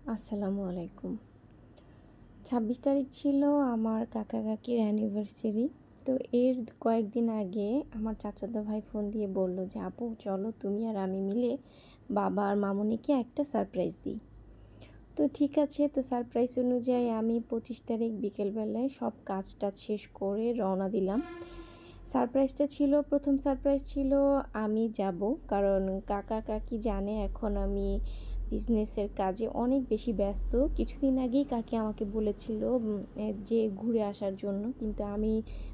আসসালামু আলাইকুম। ২৬ তারিখ ছিল আমার কাকা কাকির অ্যানিভার্সারি। তো এর কয়েকদিন আগে আমার চাচাতো ভাই ফোন দিয়ে বলল যে, "আপু চলো তুমি আর আমি মিলে বাবা আর মামুনিকে একটা সারপ্রাইজ দিই।" তো ঠিক আছে, তো সারপ্রাইজ অনুযায়ী আমি ২৫ তারিখ বিকেলবেলায় সব কাজ-টাজ শেষ করে রওনা দিলাম। প্রথম সারপ্রাইজ ছিল আমি যাব। কারণ কাকা-কাকি জানে এখন আমি বিজনেসের কাজে অনেক বেশি ব্যস্ত। কিছুদিন আগেই কাকি আমাকে বলেছিল যে ঘুরে আসার জন্য। কিন্তু আমি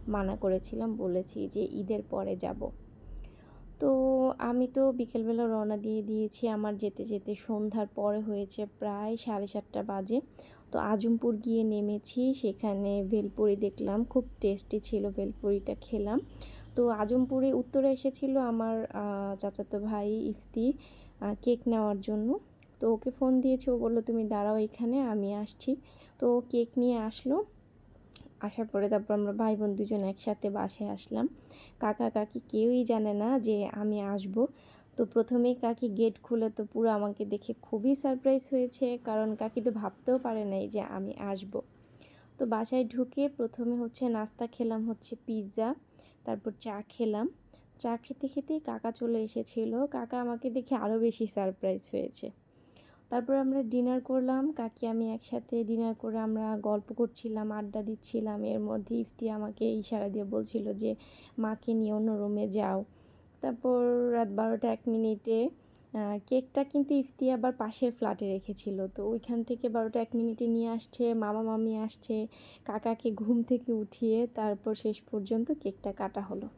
মানা করেছিলাম, বলেছি যে ঈদের পরে যাব। তো আমি তো বিকেলবেলা রওনা দিয়ে দিয়েছি। আমার যেতে, যেতে সন্ধ্যার পরে হয়েছে প্রায় 7:30 বাজে। তো আজমপুর গিয়ে নেমেছি। সেখানে ভেলপুরি দেখলাম। খুব টেস্টি ছিল, ভেলপুরিটা খেলাম। তো আজমপুরে উত্তরে এসেছিল আমার চাচাতো ভাই ইফতি কেক নেওয়ার জন্য। তো ওকে ফোন দিয়েছি। ও বলল, "তুমি দাঁড়াও এখানে, আমি আসছি।" তো ও কেক নিয়ে আসলো। আসার পরে তারপর আমরা ভাই বোন দুজন একসাথে বাসায় আসলাম। কাকা কাকি কেউই জানে না যে আমি আসব। তো প্রথমেই কাকি গেট খুলে তো পুরো আমাকে দেখে খুবই সারপ্রাইজ হয়েছে, কারণ কাকি তো ভাবতেও পারে নাই যে আমি আসব। তো বাসায় ঢুকে প্রথমে নাস্তা খেলাম পিৎজা, তারপর চা খেলাম। চা খেতে খেতেই কাকা চলে এসেছিল। কাকা আমাকে দেখে আরও বেশি সারপ্রাইজ হয়েছে। তারপর আমরা ডিনার করলাম। কাকি আমি একসাথে ডিনার করে আমরা গল্প করছিলাম, আড্ডা দিচ্ছিলাম। এর মধ্যে ইফতি আমাকে ইশারা দিয়ে বলছিল যে, "মাকে নিয়ে অন্য রুমে যাও।" তারপর রাত 12টা 1 মিনিটে কেকটা কিন্তু ইফতি আবার পাশের ফ্ল্যাটে রেখেছিল। তো ওইখান থেকে 12টা 1 মিনিটে নিয়ে আসছে, মামা-মামী আসছে। কাকাকে ঘুম থেকে উঠিয়ে তারপর শেষ পর্যন্ত কেকটা কাটা হলো।